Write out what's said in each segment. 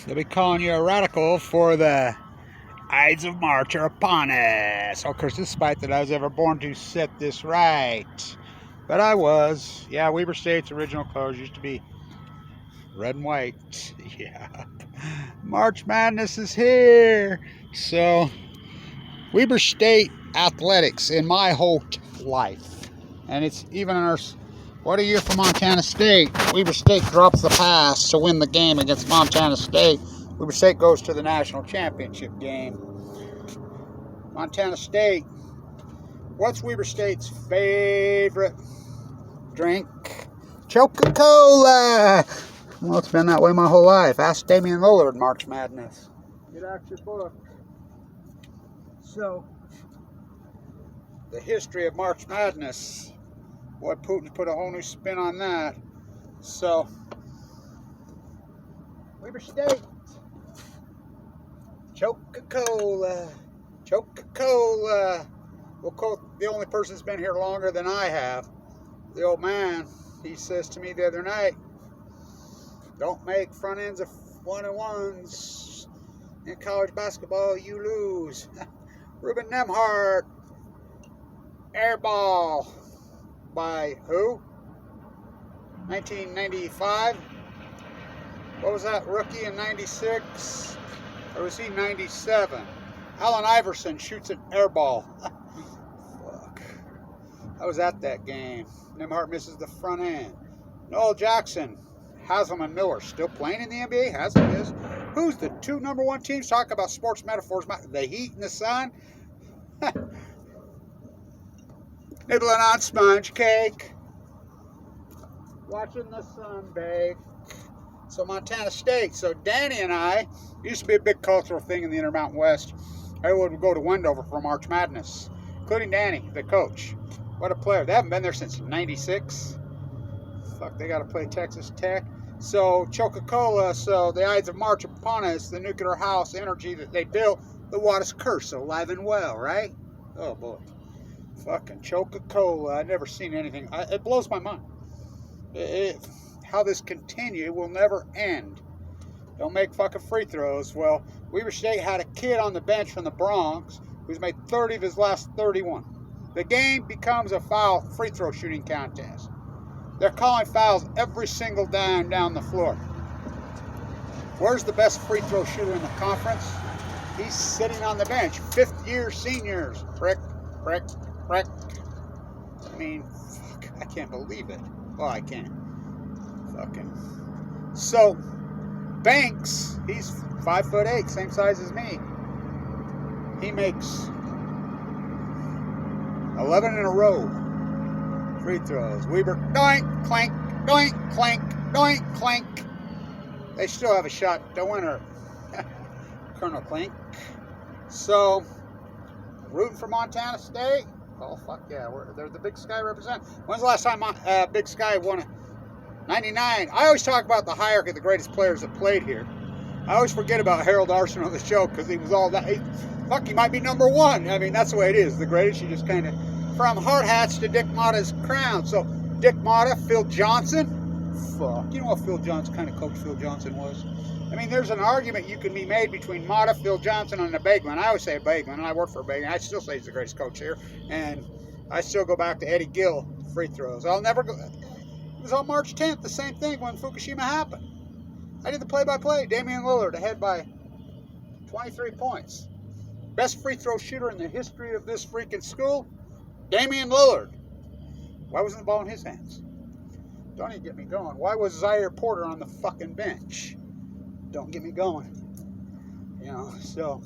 They'll be calling you a radical for the Ides of March are upon us. Of course, despite that I was ever born to set this right. But I was. Yeah, Weber State's original colors used to be red and white. Yeah. March Madness is here. So, Weber State athletics in my whole life. And it's even in our... What a year for Montana State. Weber State drops the pass to win the game against Montana State. Weber State goes to the national championship game. Montana State. What's Weber State's favorite drink? Coca-Cola. Well, it's been that way my whole life. Ask Damian Lillard, March Madness. Get out your book. So, the history of March Madness. Boy, Putin put a whole new spin on that. So, Weber State. Coca-Cola. Coca-Cola. We'll quote the only person that's been here longer than I have. The old man, he says to me the other night, don't make front ends of 1-on-1s. In college basketball, you lose. Ruben Nemhart. Airball. By who? 1995? What was that? Rookie in 96? Or was he 97? Allen Iverson shoots an airball. Fuck. I was at that game. Nemhart misses the front end. Noel Jackson. Haslam and Miller still playing in the NBA? Haslam is. Who's the two #1 teams? Talk about sports metaphors. The Heat and the Sun. Nibbling on sponge cake. Watching the sun bake. So Montana State. So Danny and I, used to be a big cultural thing in the Intermountain West. Everyone would go to Wendover for March Madness. Including Danny, the coach. What a player. They haven't been there since 96. Fuck, they got to play Texas Tech. So Coca-Cola, so the Ides of March upon us, the nuclear house energy that they built, the water's cursed, alive and well, right? Oh boy. Fucking Coca-Cola. I've never seen anything. It blows my mind. How this continue will never end. Don't make fucking free throws. Well, Weber State had a kid on the bench from the Bronx who's made 30 of his last 31. The game becomes a foul free throw shooting contest. They're calling fouls every single down the floor. Where's the best free throw shooter in the conference? He's sitting on the bench. 5th-year seniors. Prick, prick, prick. I mean, fuck, I can't believe it. Well, I can. Fucking. So, Banks, he's 5'8", same size as me. He makes 11 in a row. Free throws. Weber, doink, clank, doink, clank, doink, clank. They still have a shot to win her. Colonel Clink. So, rooting for Montana State. Oh, fuck yeah. They're the Big Sky represent. When's the last time Big Sky won it? 99. I always talk about the hierarchy of the greatest players that played here. I always forget about Harold Arson on the show because he was all that. Fuck, he might be #1. I mean, that's the way it is. The greatest, you just kind of... From Hardhats to Dick Motta's crown. So, Dick Motta, Phil Johnson. Fuck. You know what Phil Johnson, kind of coach Phil Johnson was? I mean, there's an argument you can be made between Motta, Phil Johnson, and a Bageman. I always say a Bageman, and I work for a Bageman. I still say he's the greatest coach here. And I still go back to Eddie Gill free throws. I'll never go... It was on March 10th, the same thing when Fukushima happened. I did the play-by-play. Damian Lillard ahead by 23 points. Best free throw shooter in the history of this freaking school, Damian Lillard. Why wasn't the ball in his hands? Don't even get me going. Why was Zaire Porter on the fucking bench? Don't get me going. You know, so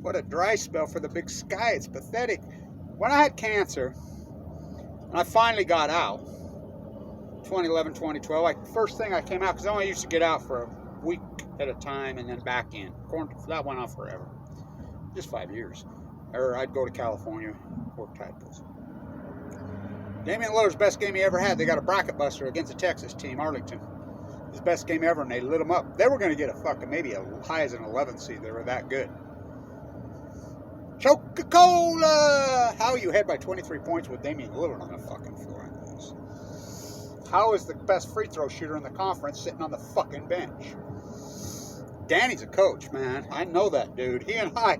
what a dry spell for the Big Sky. It's pathetic. When I had cancer, and I finally got out, 2011, 2012, first thing I came out, because I only used to get out for a week at a time and then back in. That went on forever. Just 5 years. Or I'd go to California, work titles. Damian Lillard's best game he ever had. They got a bracket buster against a Texas team, Arlington. His best game ever, and they lit him up. They were going to get a fucking, maybe as high as an 11th seed. They were that good. Coca-Cola! How are you ahead by 23 points with Damian Lillard on the fucking floor? How is the best free throw shooter in the conference sitting on the fucking bench? Danny's a coach, man. I know that dude. He and I,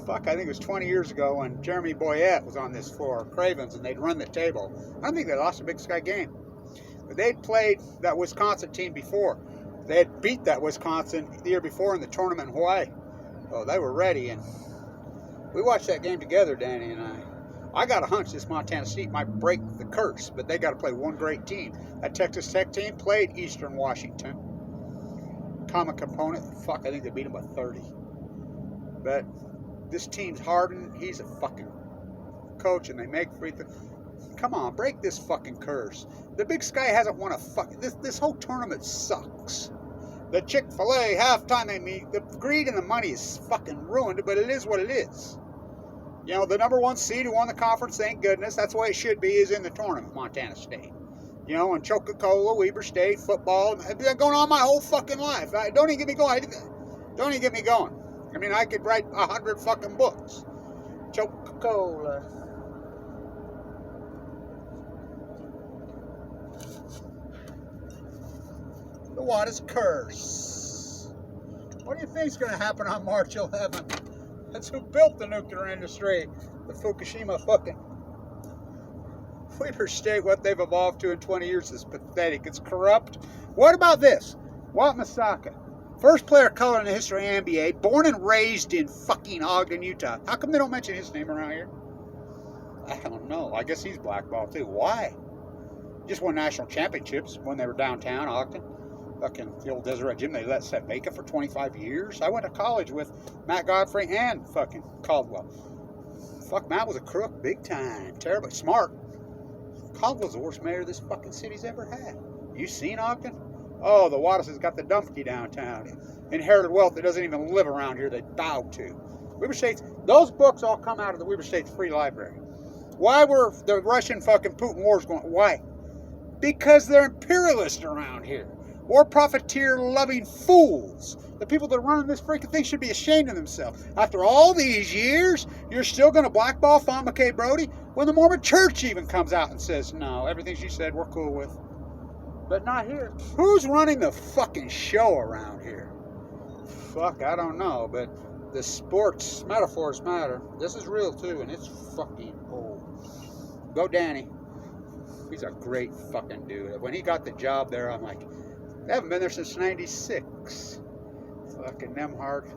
fuck, I think it was 20 years ago when Jeremy Boyette was on this floor, Cravens, and they'd run the table. I don't think they lost a Big Sky game. But they'd played that Wisconsin team before. They had beat that Wisconsin the year before in the tournament in Hawaii. Oh, they were ready, and we watched that game together, Danny and I. I got a hunch this Montana State might break the curse, but they got to play one great team. That Texas Tech team played Eastern Washington. Common component, fuck, I think they beat them by 30. But this team's hardened. He's a fucking coach, and they make free throws. Come on, break this fucking curse. The Big Sky hasn't won a fucking... This whole tournament sucks. The Chick-fil-A halftime, the greed and the money is fucking ruined, but it is what it is. You know, the number one seed who won the conference, thank goodness, that's the way it should be, is in the tournament, Montana State. You know, and CHOKA, Weber State, football, it's been going on my whole fucking life. Don't even get me going. Don't even get me going. I mean, I could write 100 fucking books. CHOKA. The water's curse. What do you think is going to happen on March 11th? That's who built the nuclear industry. The Fukushima fucking... Weber State, what they've evolved to in 20 years is pathetic. It's corrupt. What about this? Walt Masaka, first player of color in the history of the NBA, born and raised in fucking Ogden, Utah. How come they don't mention his name around here? I don't know. I guess he's blackballed too. Why? Just won national championships when they were downtown Ogden. Fucking the old Deseret Gym, they let set vacant for 25 years. I went to college with Matt Godfrey and fucking Caldwell. Fuck, Matt was a crook, big time, terribly smart. Caldwell's the worst mayor this fucking city's ever had. You seen Ogden? Oh, the Wattis has got the dumpty downtown. Inherited wealth that doesn't even live around here, they bow to. Weber State's, those books all come out of the Weber State's free library. Why were the Russian fucking Putin wars going? Why? Because they're imperialists around here. Or profiteer-loving fools. The people that are running this freaking thing should be ashamed of themselves. After all these years, you're still going to blackball Fawn, McKay, Brodie? When the Mormon Church even comes out and says, no, everything she said we're cool with. But not here. Who's running the fucking show around here? Fuck, I don't know, but the sports metaphors matter. This is real too, and it's fucking old. Go Danny. He's a great fucking dude. When he got the job there, I'm like, they haven't been there since 96. Fucking Nemhard.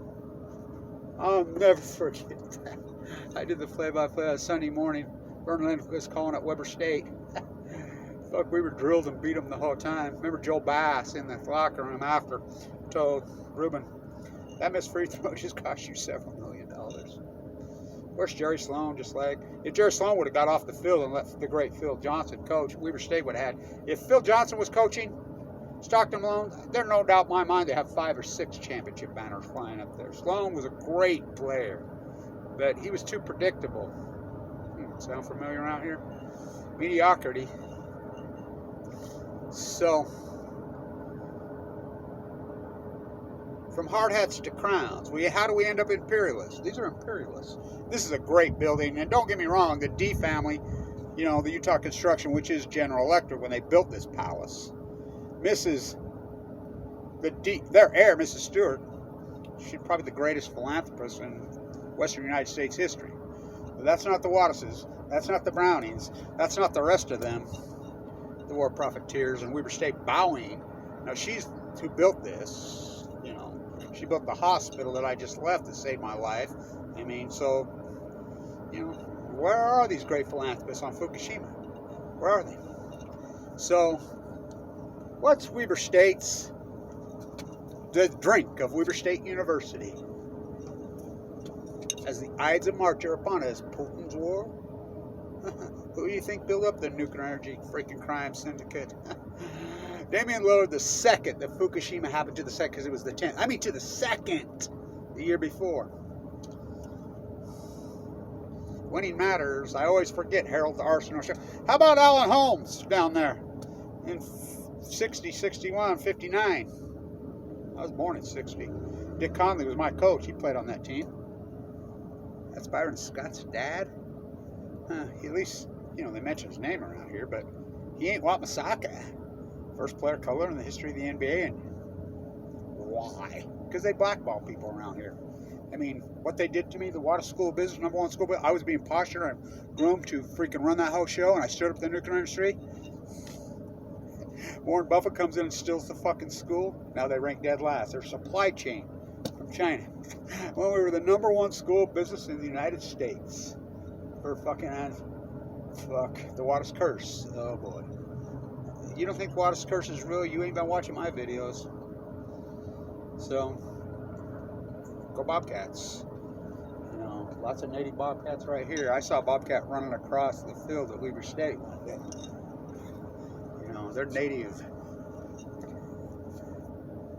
I'll never forget that. I did the play-by-play on Sunday morning. Vernon was calling at Weber State. Fuck, we were drilled and beat them the whole time. Remember Joe Bass in the locker room after told Ruben, that missed free throw just cost you $several million. Where's Jerry Sloan? Just like, if Jerry Sloan would have got off the field and let the great Phil Johnson coach, Weber State would have had. If Phil Johnson was coaching Stockton Malone, there's no doubt in my mind they have 5 or 6 championship banners flying up there. Sloan was a great player, but he was too predictable. Sound familiar around here? Mediocrity. So, from Hardhats to crowns, how do we end up imperialists? These are imperialists. This is a great building, and don't get me wrong, the D family, you know, the Utah Construction, which is General Electric, when they built this palace, their heir, Mrs. Stewart, she's probably the greatest philanthropist in Western United States history. But that's not the Wattises. That's not the Brownings. That's not the rest of them. The war profiteers and Weber State bowing. Now, she's who built this. You know, she built the hospital that I just left that saved my life. I mean, so, you know, where are these great philanthropists on Fukushima? Where are they? So, what's Weber State's the drink of Weber State University? As the Ides of March are upon us, Putin's war. Who do you think built up the nuclear energy freaking crime syndicate? Damian Lillard the second. The Fukushima happened to the second because it was the 10th. I mean to the second, the year before. Winning matters. I always forget Harold the Arsenal show. How about Alan Holmes down there in 60, 61, 59? I was born in 60. Dick Conley was my coach. He played on that team. That's Byron Scott's dad. At least, you know, they mention his name around here, but he ain't Walt Masaka. First player color in the history of the NBA. And Why? Because they blackball people around here. I mean, what they did to me, the water school of business, #1 school, I was being postured and groomed to freaking run that whole show, and I stood up the nuclear industry. Warren Buffett comes in and steals the fucking school. Now they rank dead last. Their supply chain from China. When we were the #1 school of business in the United States. For fucking, fuck, the Waters curse. Oh boy. You don't think Waters curse is real? You ain't been watching my videos. So, go Bobcats. You know, lots of native Bobcats right here. I saw a Bobcat running across the field at Weber State one day. You know, they're native.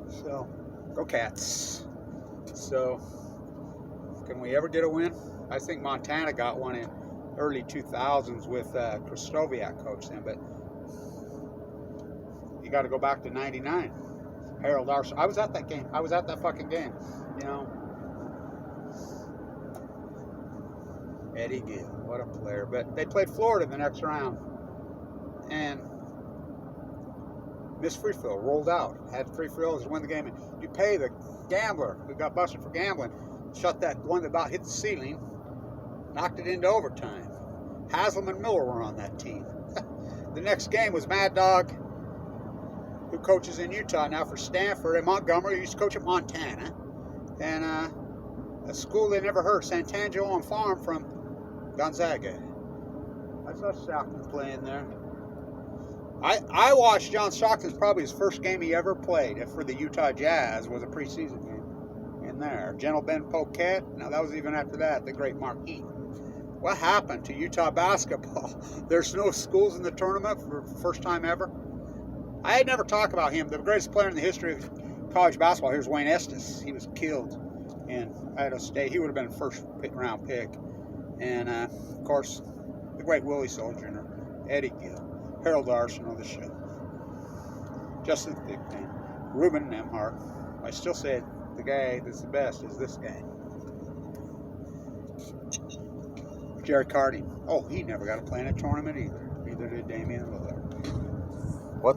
So, go Cats. So, can we ever get a win? I think Montana got one in early 2000s with Kristoviak coached them, but you got to go back to '99. Harold Larson. I was at that game. I was at that fucking game. You know, Eddie Gill, what a player. But they played Florida the next round, and missed free throw, rolled out, had free throws to win the game. And you pay the gambler who got busted for gambling, shut that one that about hit the ceiling, knocked it into overtime. Haslam and Miller were on that team. The next game was Mad Dog, who coaches in Utah now for Stanford, and Montgomery, who used to coach at Montana, and a school they never heard, Santangelo and Fawn from Gonzaga. I saw Stockton playing there. I watched John Stockton's probably his first game he ever played for the Utah Jazz was a preseason game in there. Gentle Ben Poquet. Now that was even after that, the great Mark Eaton. What happened to Utah basketball? There's no schools in the tournament for the first time ever. I had never talked about him. The greatest player in the history of college basketball. Here's Wayne Estes. He was killed in Idaho State. He would have been a first round pick. And of course, the great Willie Sojourner, Eddie Gill, Harold Larson on the show, Justin Thigpen, Ruben Nemhart. I still say the guy that's the best is this guy. Jerry Cardi. Oh, he never got to play in a tournament either. Neither did Damian Lillard.